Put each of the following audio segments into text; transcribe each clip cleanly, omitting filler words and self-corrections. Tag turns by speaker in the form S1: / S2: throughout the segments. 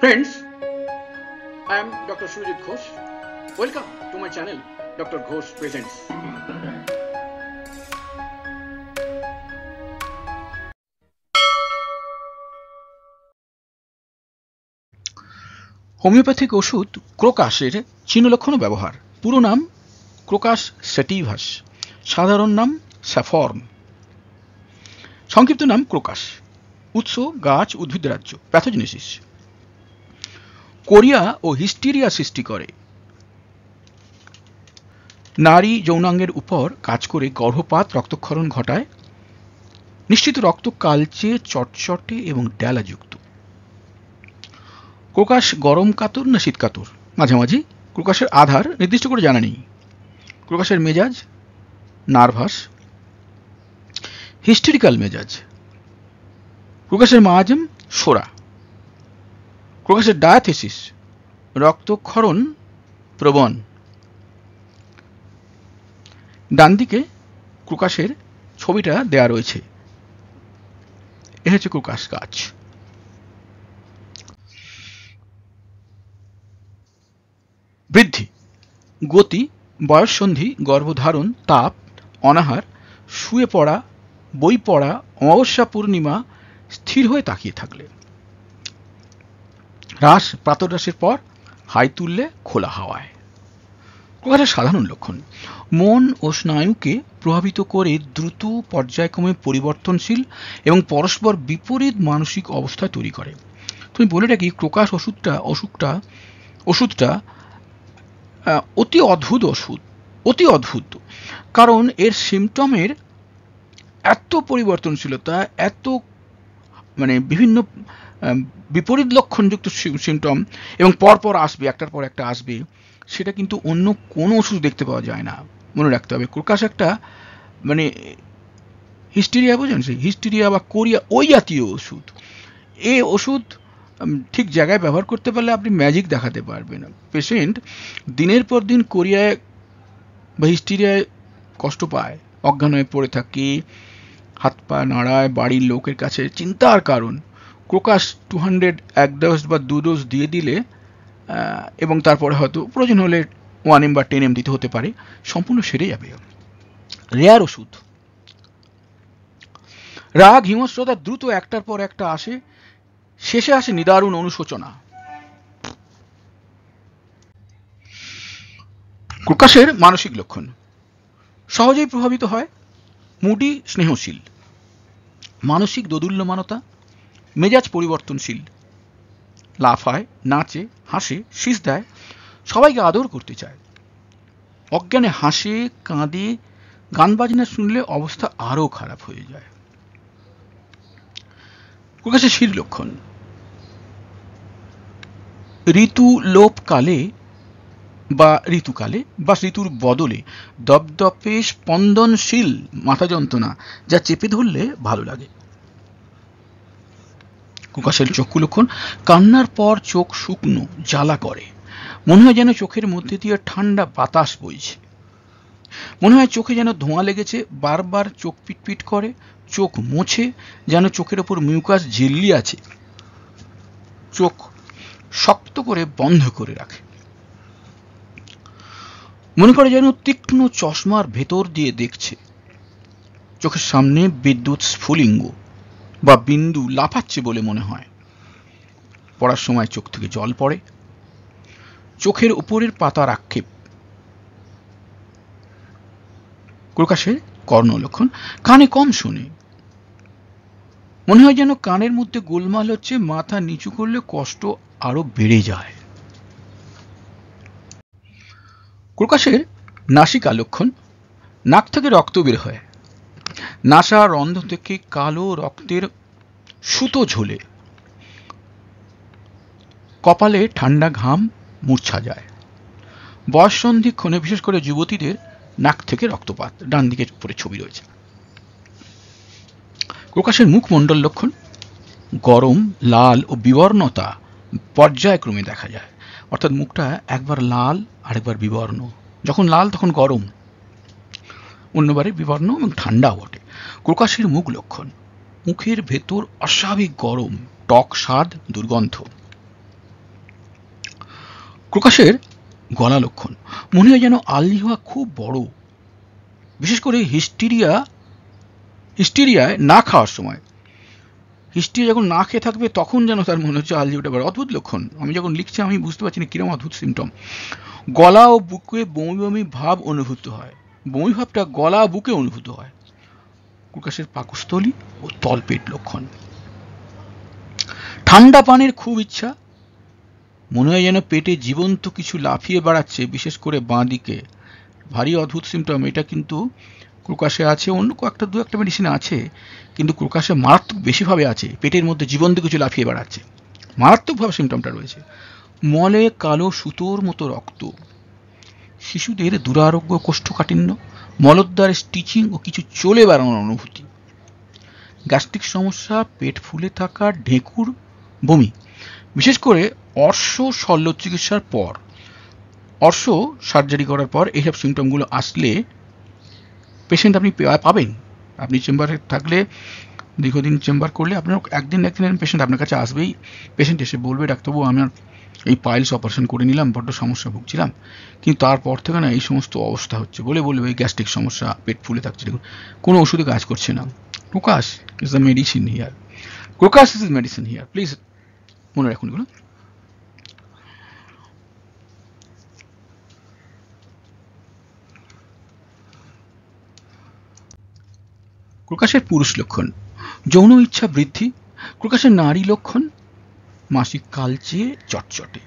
S1: Friends, I am Dr. Surajit Ghosh. Welcome to my channel, Dr. Ghosh Presents. Homeopathic ওষুধ ক্রোকাসের চিহ্নলক্ষণ ও ব্যবহার। পুরো নাম crocus স্যাটিভাস, সাধারণ নাম স্যাফর্ন, সংক্ষিপ্ত নাম ক্রোকাস। উৎস গাছ, উদ্ভিদ রাজ্য। প্যাথোজেনেসিস: কোরিয়া ও হিস্টেরিয়া সৃষ্টি করে, নারী যৌনাঙ্গের উপর কাজ করে গর্ভপাত, রক্তক্ষরণ ঘটায়, নিশ্চিত রক্ত কালচে, চটচটে এবং ডেলাযুক্ত। ক্রোকাস গরম কাতর না শীত কাতর? মাঝামাঝি। ক্রোকাসের আধার নির্দিষ্ট করে জানা নেই। ক্রোকাসের মেজাজ নার্ভাস, হিস্টেরিক্যাল মেজাজ। ক্রোকাসের মাহাজম সোরা। ক্রোকাসের ডায়াথেসিস রক্তক্ষরণ প্রবণ। ডান দিকে ক্রোকাসের ছবিটা দেয়া রয়েছে। এ হচ্ছে ক্রোকাস গাছ। বৃদ্ধি, গতি, বয়ঃসন্ধি, গর্ভধারণ, তাপ, অনাহার, শুয়ে পড়া, বই পড়া, অমাবস্যা পূর্ণিমা, স্থির হয়ে তাকিয়ে থাকলে। হ্রাস, প্রাতরাশের পর হাই তুললে, খোলা হাওয়ায়। ক্রোকাসের সাধারণ লক্ষণ: মন ও স্নায়ুকে প্রভাবিত করে দ্রুত পর্যায়ক্রমে পরিবর্তনশীল এবং পরস্পর বিপরীত মানসিক অবস্থা তৈরি করে। তুমি বলে রাখি, ক্রোকাস ওষুধটা অতি অদ্ভুত ওষুধ, অতি অদ্ভুত। কারণ এর সিমটমের এত পরিবর্তনশীলতা, এত বিভিন্ন বিপরীত লক্ষণযুক্ত সিমটম, এবং পরপর আসবে, একটার পর একটা আসবে, সেটা কিন্তু অন্য কোনো ওষুধ দেখতে পাওয়া যায় না। মনে রাখতে হবে, ক্রোকাস একটা হিস্টেরিয়া, বোঝেন, সেই হিস্টেরিয়া বা কোরিয়া ওই জাতীয় ওষুধ। এই ওষুধ ঠিক জায়গায় ব্যবহার করতে পারলে আপনি ম্যাজিক দেখাতে পারবেন। পেশেন্ট দিনের পর দিন কোরিয়ায় বা হিস্টেরিয়ায় কষ্ট পায়, অজ্ঞান হয়ে পড়ে থাকে, হাত পা নাড়ায়, বাড়ির লোকের কাছে চিন্তার কারণ। ক্রোকাস 200 এক ডোজ বা 2 ডোজ দিয়ে দিলে, এবং তারপরে হয়তো প্রয়োজন হলে 1M বা 10M দিতে হতে পারে, সম্পূর্ণ সেরে যাবে। রেয়ার ওষুধ। রাগ, হিংস্রতা দ্রুত একটার পর একটা আসে, শেষে আসে নিদারুণ অনুশোচনা। ক্রোকাসের মানসিক লক্ষণ: সহজেই প্রভাবিত হয়, মুডি, স্নেহশীল, মানসিক দোদুল্যমানতা, মেজাজ পরিবর্তনশীল, লাফায়, নাচে, হাসে, শীষ দেয়, সবাইকে আদর করতে চায়, অজ্ঞানে হাসে, কাঁদে, গান বাজনা শুনলে অবস্থা আরও খারাপ হয়ে যায়। ক্রোকাসের শির লক্ষণ: ঋতুকালে বা ঋতুর বদলে দপদপে স্পন্দনশীল মাথা যন্ত্রণা, যা চেপে ধরলে ভালো লাগে। ক্রোকাসের চক্ষু লক্ষণ: কান্নার পর চোখ শুকনো, জ্বালা করে, মনে হয় যেন চোখের মধ্যে দিয়ে ঠান্ডা বাতাস বইছে, মনে হয় চোখে যেন ধোঁয়া লেগেছে, বারবার চোখ পিটপিট করে, চোখ মোছে যেন চোখের ওপর মিউকাস ঝিল্লি আছে, চোখ শক্ত করে বন্ধ করে রাখে, মনে করে যেন তীক্ষ্ণ চশমার ভেতর দিয়ে দেখছে, চোখের সামনে বিদ্যুৎ স্ফুলিঙ্গ বা বিন্দু লাফাচ্ছে বলে মনে হয়, পড়ার সময় চোখ থেকে জল পড়ে, চোখের উপরের পাতার আক্ষেপ। ক্রোকাসের কর্ণ লক্ষণ: কানে কম শোনে, মনে হয় যেন কানের মধ্যে গোলমাল হচ্ছে, মাথা নিচু করলে কষ্ট আরো বেড়ে যায়। ক্রোকাসের নাসিকা লক্ষণ: নাক থেকে রক্ত বের হয়, নাসা রন্ধ্র থেকে কালো রক্তের সুতো ঝোলে, কপালে ঠান্ডা ঘাম, মূর্ছা যায়। বয়ঃসন্ধিক্ষণে, বিশেষ করে যুবতীদের, নাক থেকে রক্তপাত। ডান দিকের উপরে ছবি রয়েছে। ক্রোকাসের মুখমণ্ডল লক্ষণ: গরম, লাল ও বিবর্ণতা পর্যায়ক্রমে দেখা যায়, অর্থাৎ মুখটা একবার লাল আরেকবার বিবর্ণ। যখন লাল তখন গরম, অন্যবারে বিবর্ণ এবং ঠান্ডা বটে। ক্রোকাসের মুখ লক্ষণ: মুখের ভেতর অস্বাভাবিক গরম, টক স্বাদ, দুর্গন্ধ। প্রকাশের গলা লক্ষণ, মনে হয় যেন আলজি হওয়া খুব বড়, বিশেষ করে হিস্টেরিয়ায় না খাওয়ার সময়। হিস্টেরিয়া যখন না খেয়ে থাকবে তখন যেন তার মনে হচ্ছে আলজি ওটা বড়। অদ্ভুত লক্ষণ, আমি যখন লিখছি আমি বুঝতে পারছি না কিরকম অদ্ভুত সিমটম। গলা ও বুকে বমি বমি ভাব অনুভূত হয়, বমি ভাবটা গলা বুকে অনুভূত হয়। প্রকাশের পাকস্থলী ও তলপেট লক্ষণ, ঠান্ডা পানির খুব ইচ্ছা, মনে হয় যেন পেটে জীবন্ত কিছু লাফিয়ে বেড়াচ্ছে, বিশেষ করে বাঁ দিকে। ভারী অদ্ভুত সিমটম এটা, কিন্তু প্রকাশে আছে, অন্য দু একটা মেডিসিন আছে, কিন্তু প্রকাশে মারাত্মক বেশিভাবে আছে, পেটের মধ্যে জীবন্ত কিছু লাফিয়ে বেড়াচ্ছে, মারাত্মকভাবে সিমটমটা রয়েছে। মলে কালো সুতোর মতো রক্ত, শিশুদের দুরারোগ্য কোষ্ঠকাঠিন্য, মলদ্বার স্টিচিং ও কিছু চলে বেড়ানোর অনুভূতি, গ্যাস্ট্রিক সমস্যা, পেট ফুলে থাকা, ঢেঁকুর, বমি, বিশেষ করে অর্শ শল্য চিকিৎসার পর, অর্শ সার্জারি করার পর এইসব সিমটমগুলো আসলে পেশেন্ট আপনি পাবেন। আপনি চেম্বারে থাকলে, দীর্ঘদিন চেম্বার করলে আপনার একদিন পেশেন্ট আপনার কাছে আসবেই। পেশেন্ট এসে বলবে, ডাক্তারবাবু আমার এই পাইলস অপারেশন করে নিলাম, বড্ড সমস্যা ভুগছিলাম, কিন্তু তারপর থেকে না এই সমস্ত অবস্থা হচ্ছে, বলবে এই গ্যাস্ট্রিক সমস্যা, পেট ফুলে থাকছে, দেখুন কোনো ওষুধে কাজ করছে না। Prakash is the medicine here, Prakash is medicine here, please মনে রাখুন এগুলো। প্রকাশের পুরুষ লক্ষণ, যৌন ইচ্ছা বৃদ্ধি। প্রকাশের নারী লক্ষণ, মাসিক কালচে চটচটে,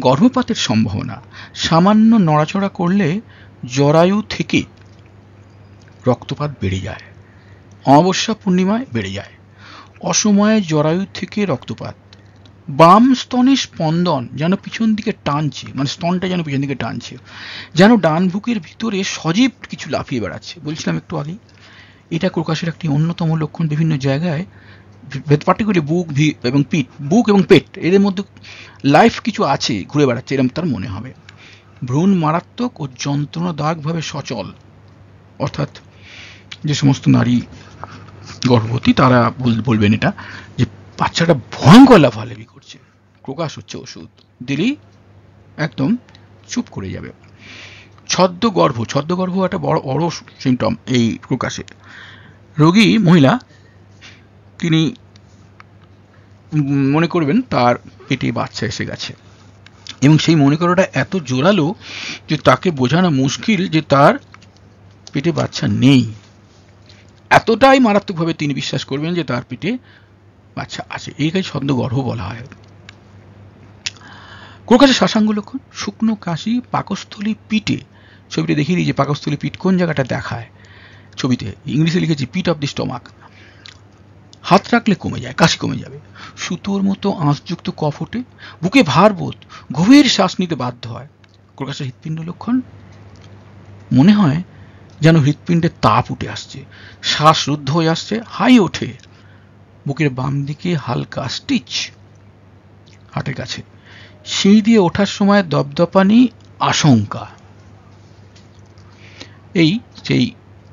S1: গর্ভপাতের সম্ভাবনা, সামান্য নড়াচড়া করলে জরায়ু থেকে রক্তপাত বেড়ে যায়, অমাবস্যা পূর্ণিমায় বেড়ে যায়, অসময়ে জরায়ু থেকে রক্তপাত, বাম স্তনে স্পন্দন যেন পিছন দিকে টানছে, মানে স্তনটা যেন পিছন দিকে টানছে, যেন ডান বুকের ভিতরে সজীব কিছু লাফিয়ে বেড়াচ্ছে, বলছিলাম একটু আগেই। এটা প্রকাশের একটি অন্যতম লক্ষণ। বিভিন্ন জায়গায় পার্টিকুলারলি বুক এবং পেট এদের মধ্যে লাইফ কিছু আছে, ঘুরে বেড়াচ্ছে, এরকম তার মনে হবে। ভ্রূণ মারাত্মক ও যন্ত্রণাদায়কভাবে সচল, অর্থাৎ যে সমস্ত নারী গর্ভবতী তারা বলবেন এটা, যে বাচ্চাটা ভয়ঙ্কর লাফালাফি করছে, প্রকাশ হচ্ছে ওষুধ দিলেই একদম চুপ করে যাবে। ছদ্মগর্ভ একটা বড় সিমটম এই প্রকাশে। রোগী মহিলা, তিনি মনে করবেন তার পেটে বাচ্চা এসে গেছে, এবং সেই মনে করাটা এত জোরালো যে তাকে বোঝানো মুশকিল যে তার পেটে বাচ্চা নেই। এতটাই মারাত্মকভাবে তিনি বিশ্বাস করবেন যে তার পেটে বাচ্চা আছে, এই কাজ ছদ্মগর্ভ বলা হয়। প্রকাশের শ্বাসাঙ্গ লক্ষণ, শুকনো কাশি, পাকস্থলী পিঠে, ছবিতে দেখিয়ে দিই যে পাকস্থলী পিঠ কোন জায়গাটা দেখায়, ছবিতে ইংলিশে লিখেছি পিট অফ দি স্টমাক, হাত রাখলে কমে যায়, কাশি কমে যাবে, সুতোর মতো আঁশযুক্ত কফ ওঠে, বুকে ভারবোধ, গভীর শ্বাস নিতে বাধ্য হয়। প্রকাশের হৃৎপিণ্ড লক্ষণ, মনে হয় যেন হৃৎপিণ্ডে তাপ উঠে আসছে, শ্বাস রুদ্ধ হয়ে আসছে, হাই ওঠে, বুকের বাম দিকে হালকা স্টিচ, হার্টের কাছে, সিঁড়ি দিয়ে ওঠার সময় দপদপানি, আশঙ্কা। এই সেই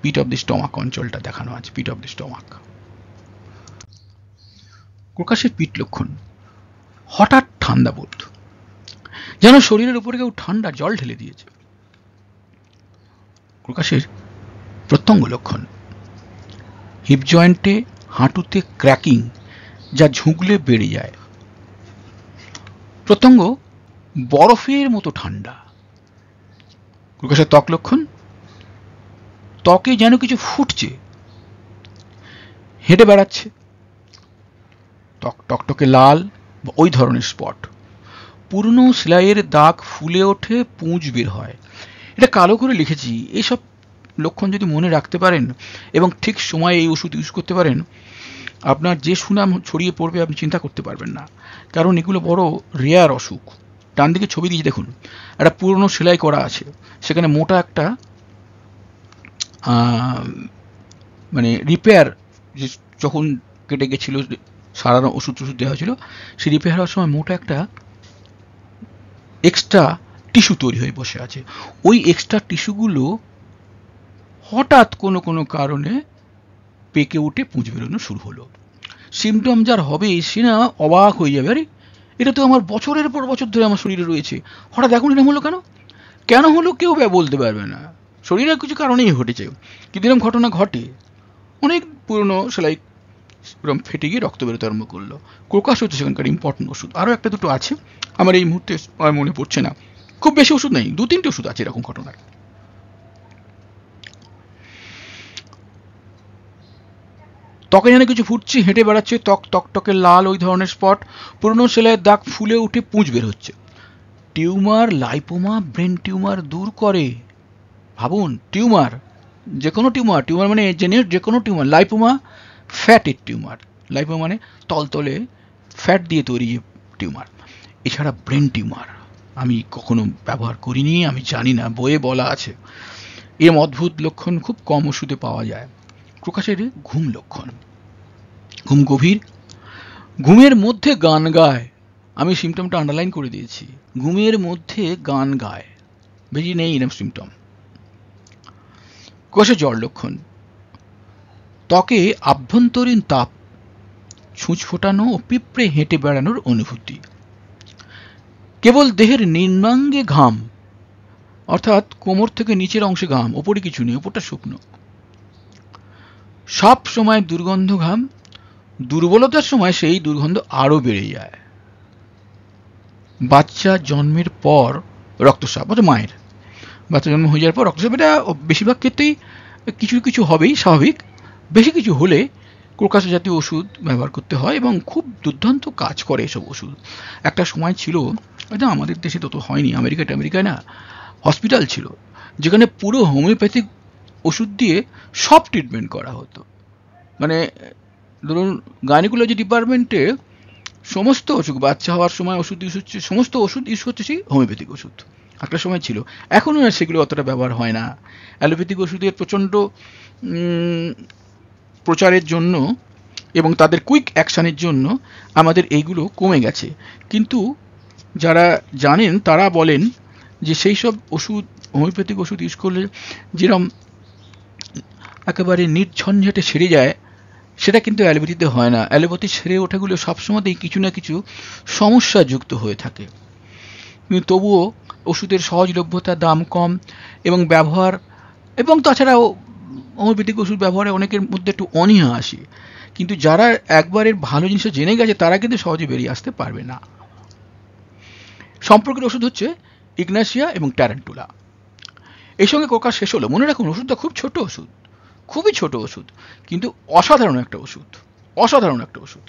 S1: পিট অফ দি স্টমাক অঞ্চলটা দেখানো আছে, পিট অফ দি স্টমাক। প্রকাশের পিঠ লক্ষণ, হঠাৎ ঠান্ডা বোধ, যেন শরীরের উপরে কেউ ঠান্ডা জল ঢেলে দিয়েছে। প্রকাশের প্রত্যঙ্গ লক্ষণ, হিপ জয়েন্টে, হাঁটুতে ক্র্যাকিং, যা ঝুঁকলে বেড়ে যায়। প্রত্যঙ্গ বরফের মতো ঠান্ডা। প্রকাশের ত্বক লক্ষণ, ত্বকে যেন কিছু ফুটছে, হেঁটে বেড়াচ্ছে, টকটকে লাল ওই ধরনের স্পট, পুরনো সেলাইয়ের দাগ ফুলে ওঠে, পুঁজ বের হয়। এটা কালো করে লিখেছি। এইসব লক্ষণ যদি মনে রাখতে পারেন এবং ঠিক সময়ে এই ওষুধ ইউজ করতে পারেন, আপনার যে সুনাম ছড়িয়ে পড়বে আপনি চিন্তা করতে পারবেন না, কারণ এগুলো বড় রেয়ার অসুখ। ডান দিকে ছবি দিয়ে দেখুন, একটা পুরনো সেলাই করা আছে, সেখানে মোটা একটা মানে রিপেয়ার, যে যখন কেটে গেছিল সারানো ওষুধ দেওয়া হয়েছিল, সেই রিপেয়ার হওয়ার সময় মোটা একটা এক্সট্রা টিস্যু তৈরি হয়ে বসে আছে। ওই এক্সট্রা টিস্যুগুলো হঠাৎ কোনো কারণে পেকে উঠে পুঁজ বেরোনো শুরু হলো। সিমটম যার হবে সে না অবাক হয়ে যাবে, আরে এটা তো আমার বছরের পর বছর ধরে আমার শরীরে রয়েছে, হঠাৎ এখন এরকম হলো কেন? কেন হলো কেউ বলতে পারবে না, শরীরের কিছু কারণেই ঘটেছে। কিন্তু এরকম ঘটনা ঘটে, অনেক পুরনো সেলাই এরকম ফেটে গিয়ে রক্ত বেরোতে আরম্ভ করলো। ক্রোকাস হচ্ছে সেখানকার ইম্পর্টেন্ট ওষুধ। আরও একটা দুটো আছে, আমার এই মুহূর্তে আর মনে পড়ছে না, খুব বেশি ওষুধ নেই, 2-3টে ওষুধ আছে এরকম ঘটনার। ত্বকে যেন কিছু ফুটছে, হেঁটে বেড়াচ্ছে, ত্বক টকটকে লাল ওই ধরনের স্পট, পুরনো সেলাইয়ের দাগ ফুলে উঠে পুঁজ বের হচ্ছে। টিউমার, লাইপোমা ব্রেন টিউমার দূর করে। ভাবুন, টিউমার, যে কোনো টিউমার, টিউমার মানে যে কোনো টিউমার, লাইপোমা ফ্যাটের টিউমার, লাইপোমা মানে তলতলে ফ্যাট দিয়ে তৈরি টিউমার। এছাড়া ব্রেন টিউমার আমি কখনো ব্যবহার করিনি, আমি জানি না, বইয়ে বলা আছে। এরম অদ্ভুত লক্ষণ খুব কম ওষুধে পাওয়া যায়। প্রকাশের ঘুম লক্ষণ, ঘুম গভীর, ঘুমের মধ্যে গান গায়, আমি সিমটমটা আন্ডারলাইন করে দিয়েছি, ঘুমের মধ্যে গান গায়, বেশি নেই এরম সিমটম। কোষে জ্বর লক্ষণ, ত্বকে আভ্যন্তরীণ তাপ, ছুঁচ ফোটানো ও পিঁপড়ে হেঁটে বেড়ানোর অনুভূতি। কেবল দেহের নিম্নাঙ্গে ঘাম, অর্থাৎ কোমর থেকে নিচের অংশে ঘাম, ওপরে কিছু নেই, ওপরটা শুকনো। সব সময় দুর্গন্ধ ঘাম, দুর্বলতার সময় সেই দুর্গন্ধ আরো বেড়ে যায়। বাচ্চা জন্মের পর রক্তস্রাব, মায়ের বাচ্চা জন্ম হয়ে যাওয়ার পর রক্তস্রাব, এটা বেশিরভাগ ক্ষেত্রেই কিছু কিছু হবেই, স্বাভাবিক। বেশি কিছু হলে ক্রোকাস জাতীয় ওষুধ ব্যবহার করতে হয় এবং খুব দুর্দান্ত কাজ করে এসব ওষুধ। একটা সময় ছিল, এটা আমাদের দেশে তত হয়নি, আমেরিকায় না হসপিটাল ছিল যেখানে পুরো হোমিওপ্যাথিক ওষুধ দিয়ে সব ট্রিটমেন্ট করা হতো। মানে ধরুন গাইনোকোলজি ডিপার্টমেন্টে সমস্ত ওষুধ, বাচ্চা হওয়ার সময় ওষুধ ইউজ হচ্ছে, সমস্ত ওষুধ ইউজ হচ্ছে সেই হোমিওপ্যাথিক ওষুধ। একটা সময় ছিল, এখনও আর সেগুলো অতটা ব্যবহার হয় না। অ্যালোপ্যাথিক ওষুধের প্রচণ্ড প্রচারের জন্য এবং তাদের কুইক অ্যাকশানের জন্য আমাদের এইগুলো কমে গেছে। কিন্তু যারা জানেন তারা বলেন যে সেই সব ওষুধ, হোমিওপ্যাথিক ওষুধ ইউজ করলে যেরকম একেবারে নির্ঝঞ্ঝাটে সেরে যায়, সেটা কিন্তু অ্যালোপ্যাথিতে হয় না। অ্যালোপ্যাথি সেরে ওঠাগুলো সবসময়তেই কিছু না কিছু সমস্যা যুক্ত হয়ে থাকে। কিন্তু তবুও ওষুধের সহজলভ্যতা, দাম কম এবং ব্যবহার, এবং তাছাড়াও হোমিওপ্যাথিক ওষুধ ব্যবহারে অনেকের মধ্যে একটু অনীহা আসে। কিন্তু যারা একবারের ভালো জিনিসটা জেনে গেছে তারা কিন্তু সহজে বেরিয়ে আসতে পারবে না। সম্পর্কের ওষুধ হচ্ছে ইগনাসিয়া এবং ট্যারেন্টুলা। এই সঙ্গে কোকা শেষ হলো। মনে রাখুন, ওষুধটা খুব ছোট ওষুধ, খুবই ছোট ওষুধ, কিন্তু অসাধারণ একটা ওষুধ, অসাধারণ একটা ওষুধ।